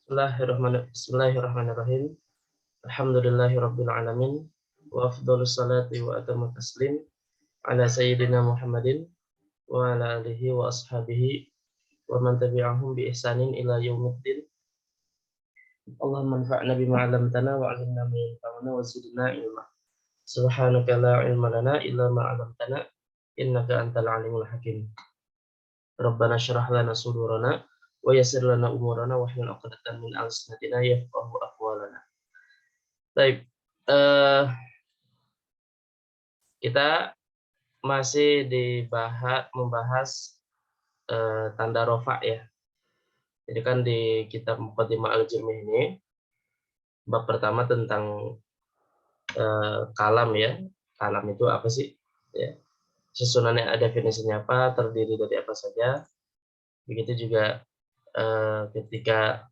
Bismillahirrahmanirrahim. Alhamdulillahirabbil alamin. Wa afdhalus salati wa atammu taslim ala sayyidina Muhammadin wa ala alihi wa ashabihi wa man tabi'ahum bi ihsanin ila yaumiddin. Allahumma anfa'na bima 'allamtana wa 'allimna ma yanfa'una wa zidna ilma. Subhanaka la ilma lana illa ma 'allamtana innaka antal alimul hakim. Rabbana shrah lana sudurana wa yassir lana umurana wahlul 'uqdatam min alsinatina yafqahu aqwalana. Baik, kita masih membahas tanda rofa ya. Jadi kan di kitab Muqaddimah Al-Jami' ini bab pertama tentang kalam ya. Kalam itu apa sih? Ya. Susunannya definisinya apa? Terdiri dari apa saja? Begitu juga ketika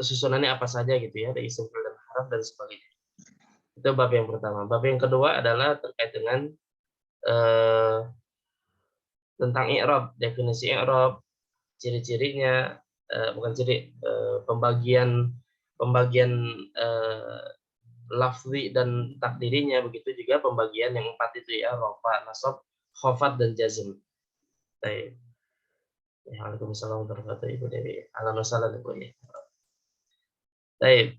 susunannya apa saja gitu ya, ada isim fi'il dan harf dan sebagainya. Itu bab yang pertama. Bab yang kedua adalah terkait dengan tentang i'rab, definisi i'rab, ciri-cirinya, bukan ciri, pembagian lafzi dan takdirinya, begitu juga pembagian yang 4 itu ya, rafa, nasab, khafad dan jazm. Baik. Waalaikumsalam warahmatullahi wabarakatuh Ibu Dewi. Ahlan wa sahlan Ibu ya. Baik.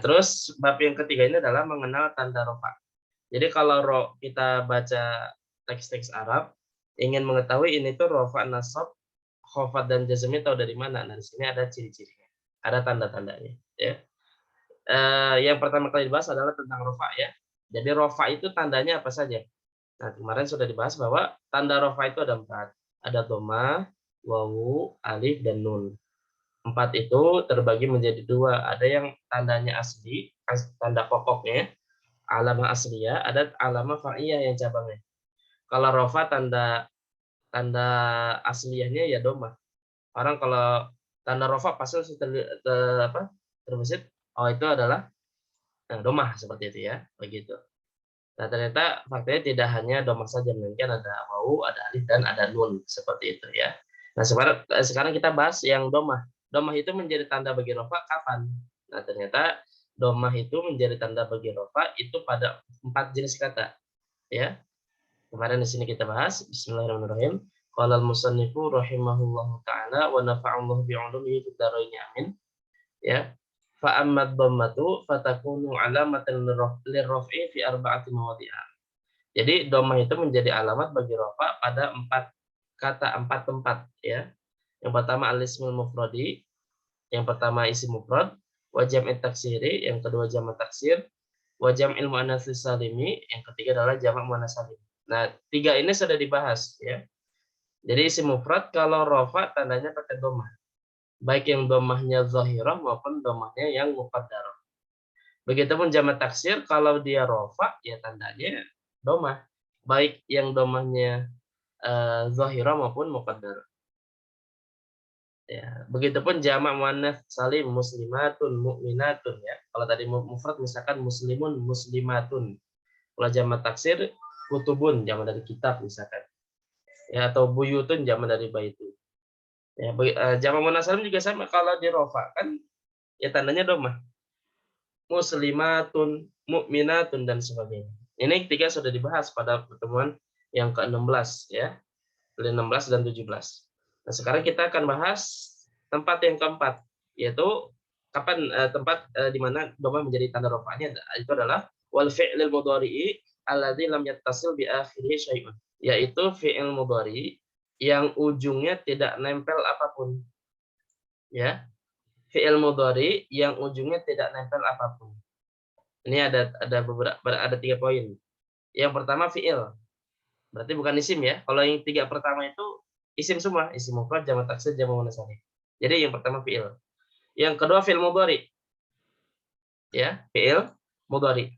Terus bab yang ketiga ini adalah mengenal tanda rafa. Jadi kalau kita baca teks-teks Arab, ingin mengetahui ini tuh rafa, nasab, khafad dan jazmnya tahu dari mana? Nah, di sini ada ciri-cirinya, ada tanda-tandanya. Ya. Yang pertama kali dibahas adalah tentang rafa ya. Jadi rafa itu tandanya apa saja? Nah, kemarin sudah dibahas bahwa tanda rafa itu ada 4. Ada dhammah, wawu, alif, dan nun. 4 itu terbagi menjadi 2. Ada yang tandanya asli, tanda pokoknya, alamah asliyah, ada alamah far'iyah yang cabangnya. Kalau rafa tanda asliyahnya ya dhammah. Orang kalau tanda rafa pasti terbesit, oh itu adalah dhammah seperti itu ya, begitu. Nah, ternyata faktanya tidak hanya dhammah saja, melainkan ada wawu, ada alif, dan ada nun seperti itu ya. Nah, sekarang kita bahas yang dhammah. Dhammah itu menjadi tanda bagi rafa kapan? Nah, ternyata dhammah itu menjadi tanda bagi rafa itu pada 4 jenis kata ya. Kemarin di sini kita bahas. Bismillahirrahmanirrahim. Qala al-musannifu rahimahullahu taala wa nafa'allahu bi'ulumihi fid dharain amin. Ya. Fa amma dhammatu fatakunu alamatan lirraf'i fi arba'ati mawadhi'a. Jadi dhammah itu menjadi alamat bagi rafa pada 4 tempat ya. Yang pertama al-ismul mufradi, yang pertama isim mufrad, wa jam'it taksiri, yang kedua jamak taksir, wa jam'il muannats salimi, yang ketiga adalah jamak muannats salim. Nah, 3 ini sudah dibahas ya. Jadi isim mufrad kalau rafa tandanya pakai dhammah. Baik yang dhammahnya zahirah maupun dhammahnya yang muqaddarah. Begitupun jamak taksir kalau dia rafa ya tandanya dhammah. Baik yang dhammahnya zahirah maupun muqaddarah. Ya, begitupun jamak muannats salim muslimatun mu'minatun ya. Kalau tadi mufrad misalkan muslimun muslimatun. Kalau jamak taksir kutubun, jamak dari kitab misalkan. Ya, atau buyutun jamak dari baitu. Ya, jamak muannats salim juga sama, kalau di rafa kan ya tandanya dhammah. Muslimatun, mu'minatun dan sebagainya. Ini 3 sudah dibahas pada pertemuan yang ke-16 ya. 16 dan 17. Nah, sekarang kita akan bahas tempat yang keempat, yaitu kapan tempat di mana dhammah menjadi tanda rafa'nya, itu adalah wal fi'lil mudhari'i alladzi lam yattasil bi akhirih syai'un, yaitu fi'il mudhari yang ujungnya tidak nempel apapun. Ya. Fi'il mudhari yang ujungnya tidak nempel apapun. Ini ada 3 poin. Yang pertama fi'il. Berarti bukan isim ya. Kalau yang 3 pertama itu isim semua, isim mufrad, jamak taksir, jamak muannats salim. Jadi yang pertama fi'il. Yang kedua fi'il mudhari. Ya, fi'il mudhari.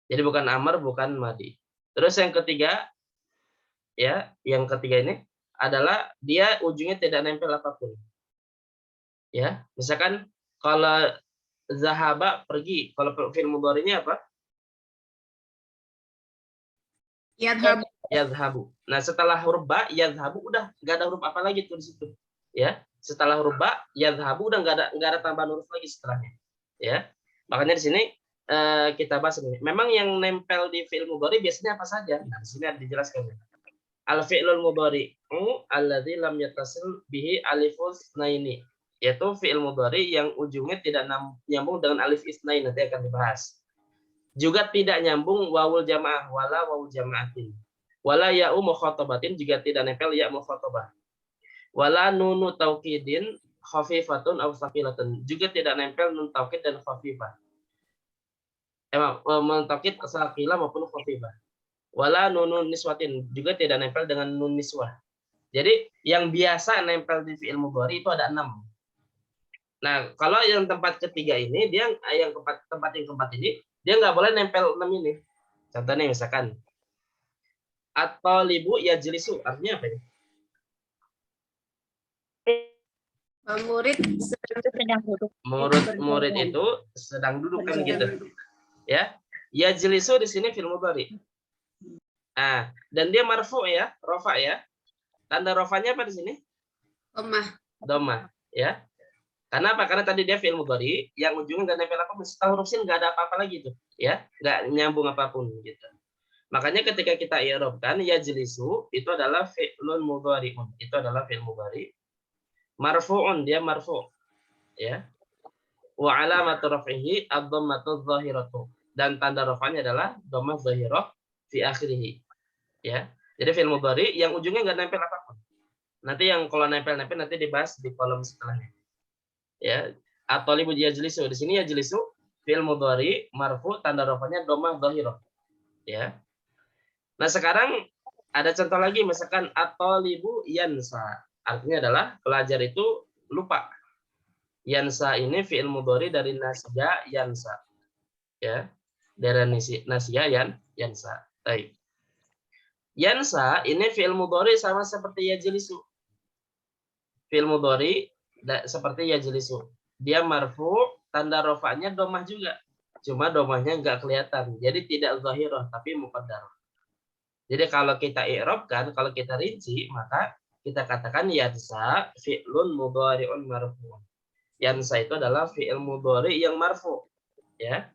Jadi bukan amar, bukan madi. Terus yang ketiga ya, yang ketiga ini adalah dia ujungnya tidak nempel apapun. Ya, misalkan kalau zahaba pergi, kalau fi'il mudhari'nya apa? Yadhhabu. Nah, setelah huruf ba, yadhhabu udah enggak ada huruf apa lagi tuh di situ. Ya. Setelah huruf ba, yadhabu udah nggak ada tambahan huruf lagi setelahnya. Ya. Makanya di sini kita bahas ini. Memang yang nempel di fi'il mudhari biasanya apa saja? Nah, di sini ada dijelaskan. Al-fi'lul mudhari'u alladzi lam yattasil bihi alifus naini. Yaitu fi'il mudhari yang ujungnya tidak nyambung dengan alif isnain, nanti akan dibahas. Juga tidak nyambung wawul jamaah wala wawul jamaatin. Wala ya'u mukhatabatin, juga tidak nempel ya mukhatabah. Wala nunu taukidin khafifatun aw tsaqilatun, juga tidak nempel nun taukid dan khafifah. Nun taukid tsaqilah maupun khafifah. Wala nunun niswatin, juga tidak nempel dengan nun niswah. Jadi yang biasa nempel di fi'il mudhari itu ada 6. Nah, kalau yang tempat ketiga ini, dia yang tempat yang keempat ini, dia nggak boleh nempel 6 ini. Contohnya misalkan at-talibu yajlisu, artinya apa ini? Murid sedang duduk. Murid itu sedang duduk kan gitu. Ya. Yajlisu di sini fi'il mudhari. Nah, dan dia marfu ya, rofa ya. Tanda rofanya apa di sini? Domah, ya. Karena apa? Karena tadi dia fi'il mudhari yang ujungnya nggak nempel apa, setelah huruf sin nggak ada apa-apa lagi tuh, ya, nggak nyambung apapun gitu. Makanya ketika kita i'rabkan yajlisu itu adalah fi'lun mudhari'un, itu adalah fi'il mudhari marfu'un, dia marfu, ya. Wa alamatu raf'ihi ad-dhammatu adh-dhahiratu, dan tanda rafanya adalah dhammah dhahirah fi akhirih. Ya, jadi fi'il mudhari yang ujungnya nggak nempel apapun. Nanti yang kalau nempel-nempel nanti dibahas di kolom setelahnya. Ya, at-talibu yajlisu, di sini yajlisu fi'il mudhari marfu, tanda rafanya dhammah dhahirah. Ya. Nah, sekarang ada contoh lagi, misalkan at-talibu yansa. Artinya adalah pelajar itu lupa. Yansa ini fi'il mudhari dari nasya yansa. Ya. Dari nasya yansa. Baik. Yansa ini fi'il mudhari sama seperti yajlisu. Fi'il mudhari seperti yajlisu. Dia marfu, tanda rafa'nya dhammah juga. Cuma dhammahnya enggak kelihatan. Jadi tidak zahirah tapi muqaddarah. Jadi kalau kita i'rabkan, kalau kita rinci, maka kita katakan yansa fi'lun mudhari'un marfu. Yansa itu adalah fi'il mudhari yang marfu, ya.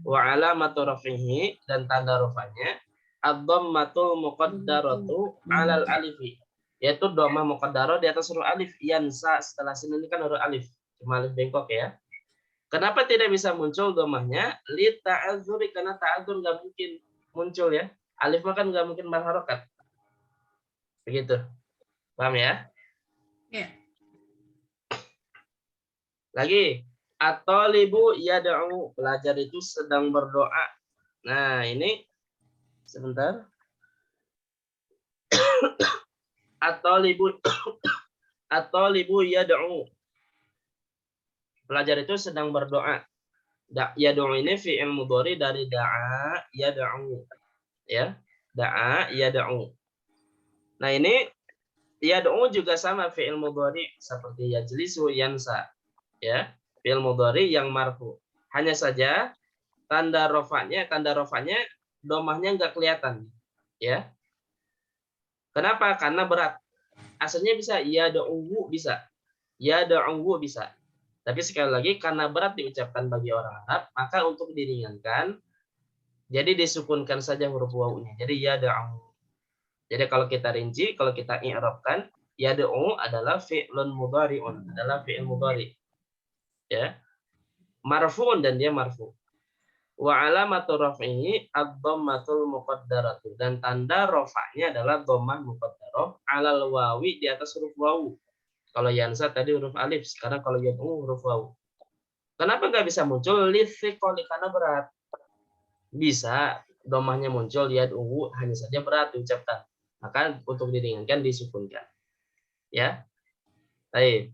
Wa alamatu raf'ihi, dan tanda rafa'nya ad-dhammatul muqaddaratu 'alal alifi, yaitu dhammah muqaddarah di atas huruf alif. Yansa setelah sini ini kan huruf alif, cuma alif bengkok ya. Kenapa tidak bisa muncul dhammahnya? Li ta'adzuri, karena ta'adzur nggak mungkin muncul ya. Alif mah kan nggak mungkin berharokat. Begitu. Paham ya? Ya. Lagi, at-talibu yad'u, pelajar itu sedang berdoa. Nah, ini sebentar. At-talibu yad'u. Pelajar itu sedang berdoa. Yad'u ini fi'il mudhari dari da'a yad'u. Ya. Da'a yad'u. Nah, ini yad'u juga sama fi'il mudhari seperti yajlisu yansa. Ya. Fi'il mudhari yang marfu. Hanya saja tanda rafa'nya dhammahnya enggak kelihatan. Ya. Kenapa? Karena berat. Asalnya bisa yad'u bisa. Yad'u bisa. Tapi sekali lagi karena berat diucapkan bagi orang Arab, maka untuk diringankan jadi disukunkan saja huruf wawunya. Jadi yad'u. Jadi kalau kita rinci, kalau kita i'rabkan, yad'u adalah fi'lun mudhari'un, adalah fi'il mudhari. Ya. Marfu'un, dan dia marfu. Wa alamatu raf'ihi ad-dhammatul muqaddaratu, dan tanda rafa'nya adalah dhammah muqaddarah 'alal wawi, di atas huruf wawu. Kalau yansa tadi huruf alif, sekarang kalau yad'u huruf wawu. Kenapa nggak bisa muncul? Lithiqali, karena berat. Bisa dhammahnya muncul yad'u, hanya saja berat diucapkan. Maka untuk diringankan disukunkan. Ya. Baik.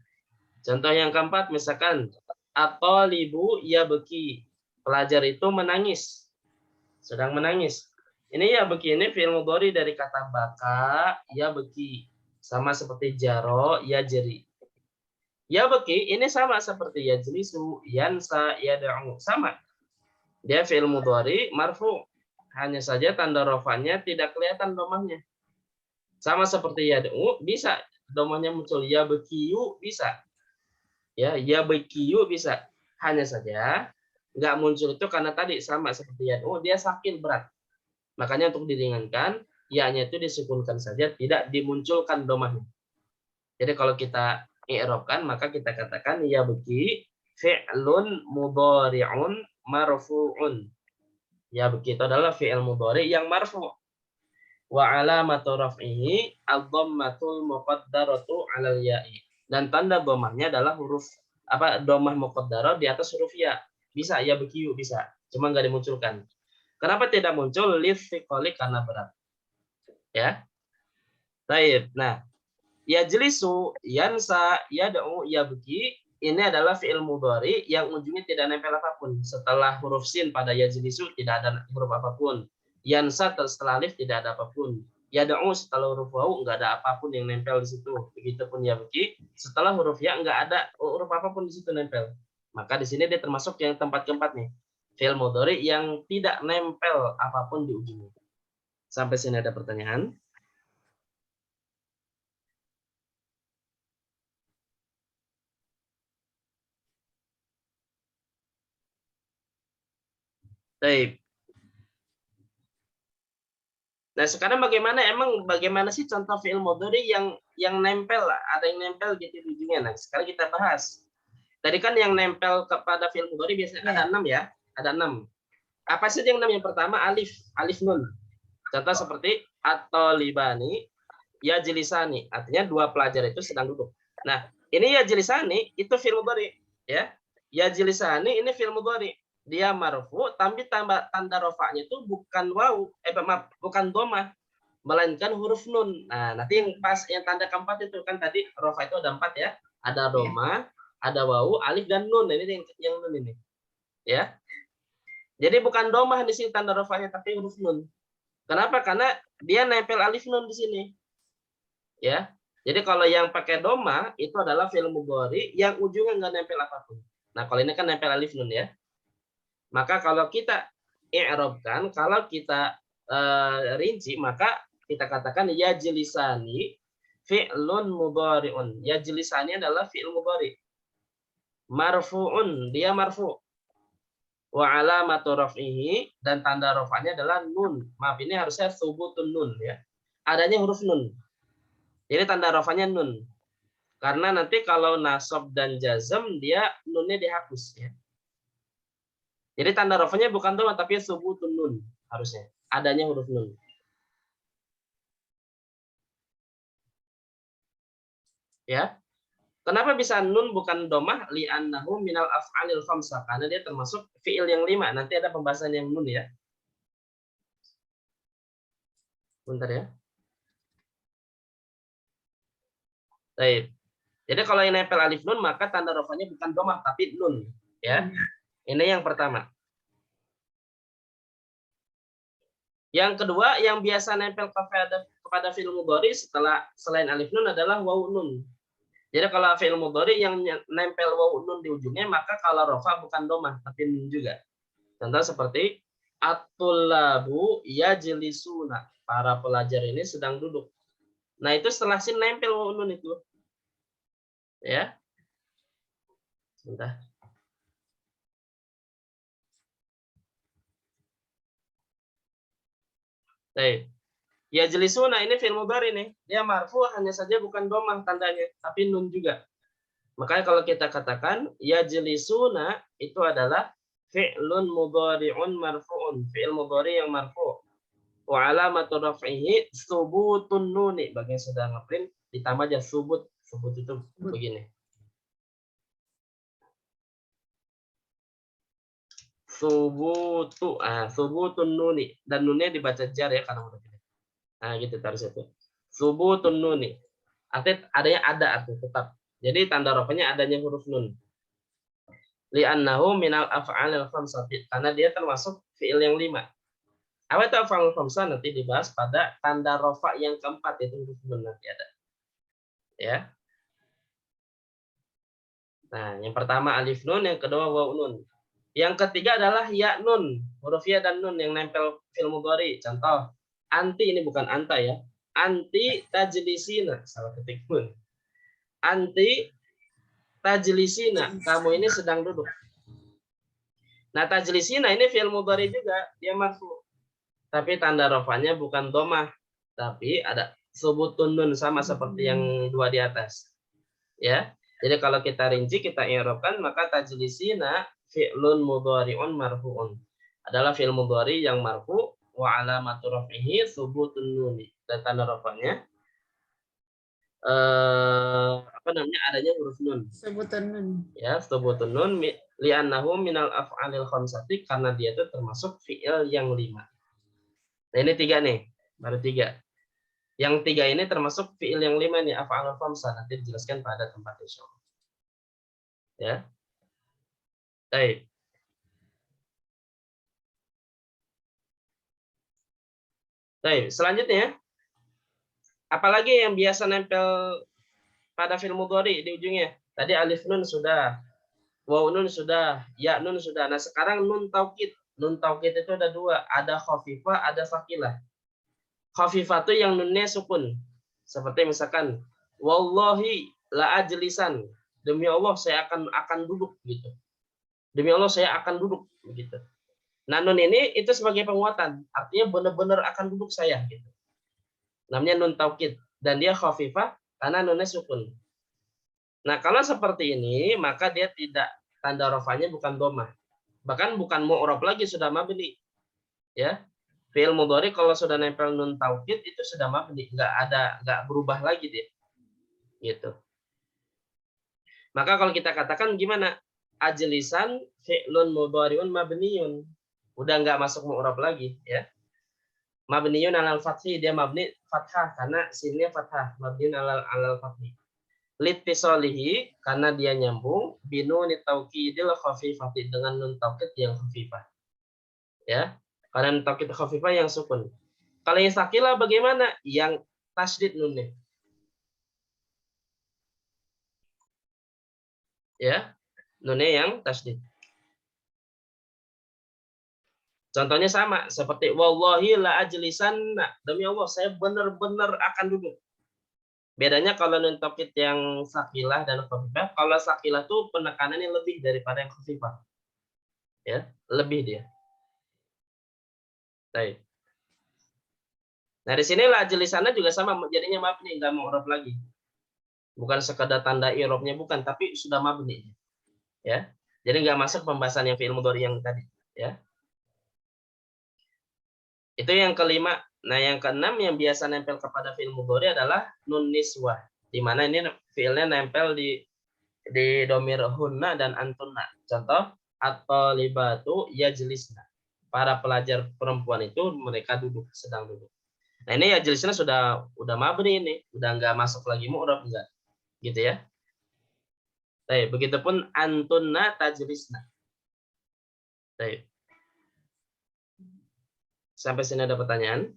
Contoh yang keempat, misalkan at-talibu yabki, pelajar itu menangis, sedang menangis. Ini yabki ini fi'il mudhari dari kata baka yabki, sama seperti jaro yajri. Yabki ini sama seperti yajlisu, yansa, yad'u, sama. Dia fi'il mudhari marfu, hanya saja tanda rafa'nya tidak kelihatan dhammahnya. Sama seperti yad'u, bisa domahnya muncul ya bekiyu bisa. Ya bekiyu bisa. Hanya saja nggak muncul itu karena tadi sama seperti ya. Oh, dia sakit berat. Makanya untuk diringankan, ya-nya itu disukunkan saja, tidak dimunculkan domahnya. Jadi kalau kita i'rabkan maka kita katakan ya beki fi'lun mudhari'un marfu'un. Ya begitu adalah fi'il mudhari yang marfu'. Wa alamatu raf'ihi ad-dhammatul muqaddaratu 'alal ya'i. Dan tanda dhammahnya adalah huruf dhammah muqaddarah di atas huruf ya. Bisa ya bekiyu bisa, cuma nggak dimunculkan. Kenapa tidak muncul? Lifiqoli karena berat. Ya. Baik. Nah, yajlisu, yansa, yad'u, yabki ini adalah fi'il mudhari yang ujungnya tidak nempel apapun. Setelah huruf sin pada yajlisu tidak ada huruf apapun. Yansa setelah alif tidak ada apapun. Yad'u setelah huruf wawu enggak ada apapun yang nempel di situ. Begitupun yabki setelah huruf ya enggak ada huruf apapun di situ nempel. Maka di sini dia termasuk yang tempat keempat nih. Fi'il mudhari yang tidak nempel apapun di ujungnya. Sampai sini ada pertanyaan? Baik. Nah, sekarang bagaimana sih contoh fi'il mudhari yang nempel, ada yang nempel gitu di ujungnya. Nah, sekarang kita bahas. Tadi kan yang nempel kepada fi'il mudhari biasanya ada 6 ya, ada 6. Apa sih yang 6? Yang pertama alif, alif nun. Contoh seperti at-talibani yajlisani, artinya dua pelajar itu sedang duduk. Nah, ini yajlisani itu fi'il mudhari, ya. Yajlisani ini fi'il mudhari. Dia marfu tapi tanda rofanya itu bukan wawu, bukan dhamma, melainkan huruf nun. Nah, nanti yang tanda keempat itu kan tadi rofa itu ada 4 ya. Ada dhamma, ada wawu, alif dan nun. Ini yang nun ini. Ya. Jadi bukan dhamma di sini tanda rofanya tapi huruf nun. Kenapa? Karena dia nempel alif nun di sini. Ya. Jadi kalau yang pakai dhamma itu adalah fi'il mudhari yang ujungnya enggak nempel apapun. Nah, kalau ini kan nempel alif nun ya. Maka kalau kita i'rabkan, kalau kita rinci, maka kita katakan yajlisani fi'lun mudhari'un. Yajlisani adalah fi'il mudhari. Marfu'un, dia marfu'. Wa alamatu raf'ihi, dan tanda rafa'nya adalah nun. Maaf, ini harusnya subutun nun ya. Adanya huruf nun. Jadi tanda rafa'nya nun. Karena nanti kalau nasab dan jazm dia nunnya dihapus ya. Jadi tanda rafanya bukan dhamma tapi subutun nun harusnya. Adanya huruf nun. Ya. Kenapa bisa nun bukan dhammah? Li'annahu minal af'alil khamsah. Karena dia termasuk fi'il yang 5. Nanti ada pembahasan yang nun ya. Bentar ya. Baik. Jadi kalau yang nempel alif nun maka tanda rafanya bukan dhammah tapi nun, ya. Ini yang pertama. Yang kedua, yang biasa nempel kepada fi'il mudhari selain alif nun adalah wawu nun. Jadi kalau fi'il mudhari yang nempel wawu nun di ujungnya, maka kalau rafa bukan dhammah tapi nun juga. Contoh seperti at-tullabu yajlisuna. Para pelajar ini sedang duduk. Nah, itu setelah sin nempel wawu nun itu. Ya. Sebentar. Baik. Yajlisuna ini fi'il mudhari nih. Dia marfu hanya saja bukan dhammah tandanya, tapi nun juga. Makanya kalau kita katakan yajlisuna itu adalah fi'lun mudhari'un marfu'un, fi'il mudhari yang marfu'. Wa alamatu raf'ihi subutun nuni. Bagi yang sudah ngeprint ditambah aja subut. Subut itu begini. Subutun nuni, dan nunnya dibaca jar ya karena huruf ini. Nah, gitu taruh situ. Subutun nuni. Artinya adanya ada arti tetap. Jadi tanda rafanya adanya huruf nun. Li'annahu minal af'alil khamsah, karena dia termasuk fi'il yang 5. Apa itu af'alul khamsah nanti dibahas pada tanda rafa yang keempat, itu huruf nun nanti ada. Ya. Nah, yang pertama alif nun, yang kedua wawu nun. Yang ketiga adalah ya nun, huruf ya dan nun yang nempel fi'il mudhari. Contoh, anti ini bukan anta ya. anti tajlisina, salah ketik pun. Anti tajlisina, kamu ini sedang duduk. Nah, tajlisina ini fi'il mudhari juga, dia marfu. Tapi tanda rafanya bukan domah, tapi ada subutun nun sama seperti yang dua di atas. Ya. Jadi kalau kita rinci, kita i'rabkan, maka tajlisina fi'lun mudhari'un marfu'un. Adalah fi'il mudhari yang marfu wa alamatu raf'ihi subutun nun. Dan tanda rafanya adanya huruf nun. Sebutan nun. Ya, subutun nun li'annahu minal af'alil khamsati, karena dia itu termasuk fi'il yang 5. Nah, ini 3 nih, baru 3. Yang 3 ini termasuk fi'il yang 5 nih, af'alul khamsah, nanti dijelaskan pada tempat insyaallah. Ya. Baik. Baik, selanjutnya apalagi yang biasa nempel pada fi'il mudhari di ujungnya? Tadi alif nun sudah, waw nun sudah, ya nun sudah. Nah, sekarang nun taukid. Nun taukid itu ada 2, ada khafifah, ada sakilah. Khafifah itu yang nunnya sukun. Seperti misalkan wallahi la ajlisan. Demi Allah saya akan duduk gitu. Demi Allah saya akan duduk begitu. Nah, nun ini itu sebagai penguatan, artinya benar-benar akan duduk saya gitu. Namanya nun taukid dan dia khafifah karena nunnya sukun. Nah, kalau seperti ini maka dia tidak, tanda rafanya bukan domah. Bahkan bukan mu'rab lagi, sudah mabni. Ya. Fi'il mudhari kalau sudah nempel nun taukid itu sudah mabni, enggak berubah lagi dia. Gitu. Maka kalau kita katakan gimana? Ajlisan fi'lun mudhari'un mabniyun. Udah enggak masuk mu'rab lagi, ya. Mabniyun alal fathi, dia mabni fathah karena sinnya fathah, mabniun alal fathi. Litisolihi karena dia nyambung binun taukidil khafifati, dengan nun taukid yang khafifah. Ya. Karena nun taukid khafifah yang sukun. Kalau yang sakilah bagaimana? Yang tasydid nunnya. Ya. Nunnya yang tasydid. Contohnya sama seperti wallahi la ajlisanna, demi Allah saya benar-benar akan duduk. Bedanya kalau nun taukid yang sakilah dan khafifah, kalau sakilah tuh penekanannya lebih daripada yang khafifah. Ya, lebih dia. Baik. Nah, di sini la ajlisanna juga sama, jadinya mabni, enggak mu'rab lagi. Bukan sekadar tanda i'rabnya bukan, tapi sudah mabni. Ya. Jadi enggak masuk pembahasan yang fi'il mudhari yang tadi, ya. Itu yang kelima. Nah, yang keenam yang biasa nempel kepada fi'il mudhari adalah nun niswah, di mana ini fi'ilnya nempel di domir hunna dan antunna. Contoh, at-talibatu yajlisna. Para pelajar perempuan itu mereka duduk, sedang duduk. Nah, ini yajlisna udah mabni ini, udah enggak masuk lagi mu'rab, enggak. Gitu ya. Baik, begitupun antunna tajlisna. Baik. Sampai sini ada pertanyaan?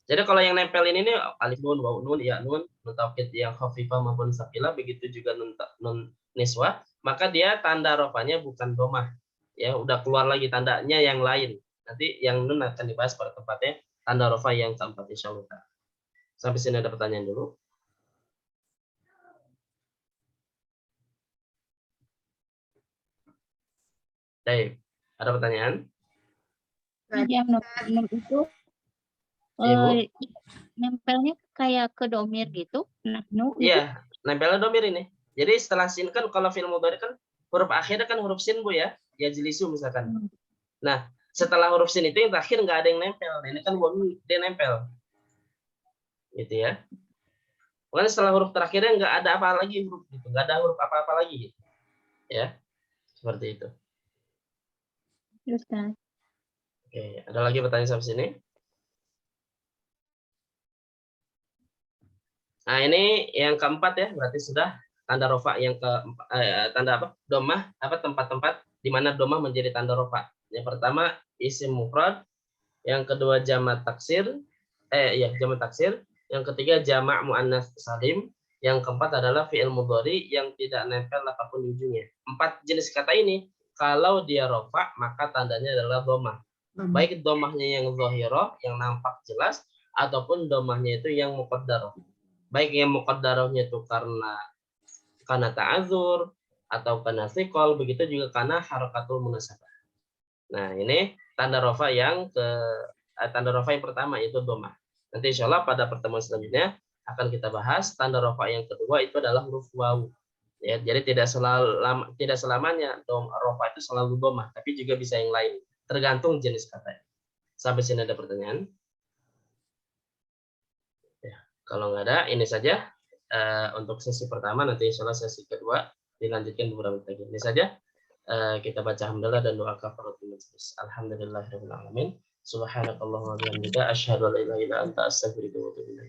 Jadi kalau yang nempel ini nih alif nun, waw nun, ya nun, nun taukid yang khafifah maupun sakilah, begitu juga nun niswah, maka dia tanda rafanya bukan domah. Ya, udah keluar lagi tandanya yang lain. Nanti yang nun akan dibahas pada tempatnya tanda rafa yang keempat insyaallah. Sampai sini ada pertanyaan dulu. Baik. Ada pertanyaan? Yang nom itu Ibu? nempelnya kayak ke domir gitu. Nahnu gitu. Iya, nempelnya domir ini. Jadi setelah sin kan kalau fi'il mudhari kan huruf akhirnya kan huruf sin Bu ya. Ya jelisu misalkan. Nah, setelah huruf sin itu yang terakhir nggak ada yang nempel. Nah, ini kan dia nempel. Gitu ya. Pokoknya setelah huruf terakhirnya nggak ada apa lagi huruf gitu. Nggak ada huruf apa-apa lagi gitu. Ya. Seperti itu. Terus kan. Oke, ada lagi pertanyaan sampai sini? Nah, ini yang keempat ya, berarti sudah tanda rofa yang tanda apa? Domah, apa tempat-tempat di mana domah menjadi tanda rofa. Yang pertama isim mufrad, yang kedua jamak taksir, jamak taksir, yang ketiga jamak muannats salim, yang keempat adalah fi'il mudhari yang tidak nempel apapun di ujungnya. 4 jenis kata ini kalau dia rofa maka tandanya adalah domah. Baik domahnya yang zahirah yang nampak jelas ataupun domahnya itu yang muqaddarah. Baik yang muqaddarahnya itu karena ta'adzur atau karena thiqal, begitu juga karena harakatul munasabah. Nah, ini tanda rafa yang pertama yaitu domah. Nanti insya Allah pada pertemuan selanjutnya akan kita bahas tanda rafa yang kedua itu adalah huruf wawu. Ya, jadi tidak selamanya rafa itu selalu domah, tapi juga bisa yang lain, tergantung jenis kata. Sampai sini ada pertanyaan? Ya, kalau nggak ada, ini saja untuk sesi pertama. Nanti insya Allah sesi kedua dilanjutkan beberapa menit lagi. Ini saja kita baca hamdalah dan doa kafaratul majlis. Alhamdulillahirabbil alamin. Subhanakallahumma wa bihamdika asyhadu an la ilaha illa anta astaghfiruka wa atubu ilaik.